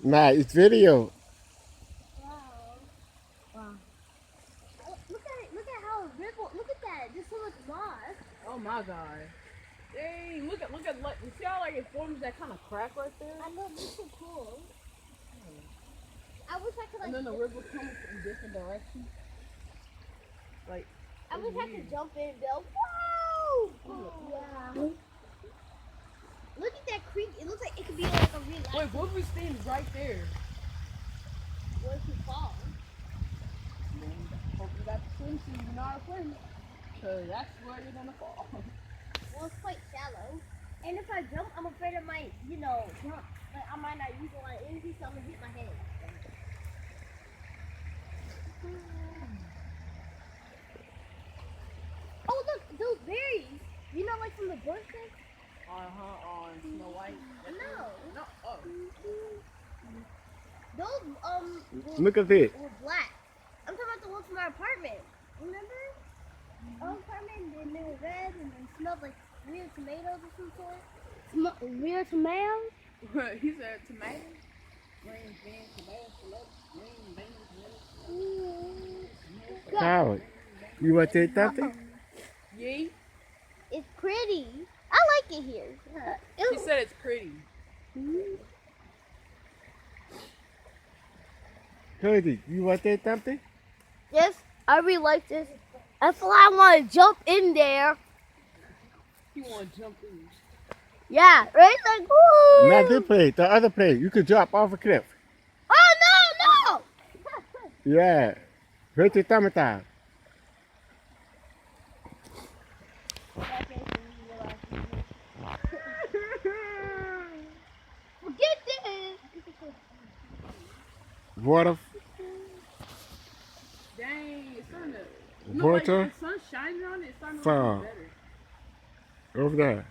Nah, it's video. Wow. Wow. Oh, look at it. Look at how it ripple. Look at that. There's so much moss. Oh my god. Dang, look at like you see how like it forms that kind of crack right there? I know, this is so cool. I wish I could like. And then the river comes in different directions. Like I wish I could jump in and go, whoa! Yeah. Look at that creek. It looks like it could be like a relax. wait, what if we stand right there? What if we fall? Hope you got the swimsuit, you know how to swim. Cause that's where you're gonna fall. Well, it's quite shallow. And if I jump, I'm afraid I might, jump. Like, I might not use a lot of energy, so I'm gonna hit my head. Oh, look, those berries. You know, like from the bushes? On Snow White. No. No. Oh. Those, Look at it. were black. I'm talking about the ones from our apartment. Remember? Our apartment, and they were red, and they smelled like weird tomatoes or some sort. Weird tomatoes? He said tomatoes. Green beans, tomatoes, green beans, tomatoes. Howard, you want to say something? Yee. It's pretty. I like it here. She said it's pretty. Cody, you want to say something? Yes, I really like this. That's why I want to jump in there. You want to jump in? Yeah, right? Like, woo! Not this place, the other place. You could drop off a cliff. Oh, no, no! Yeah. Hurt your stomach down. Forget this! Water. Dang, it's starting to. Water. Like the sun shining on it, it's starting to Fall. look better. Over there.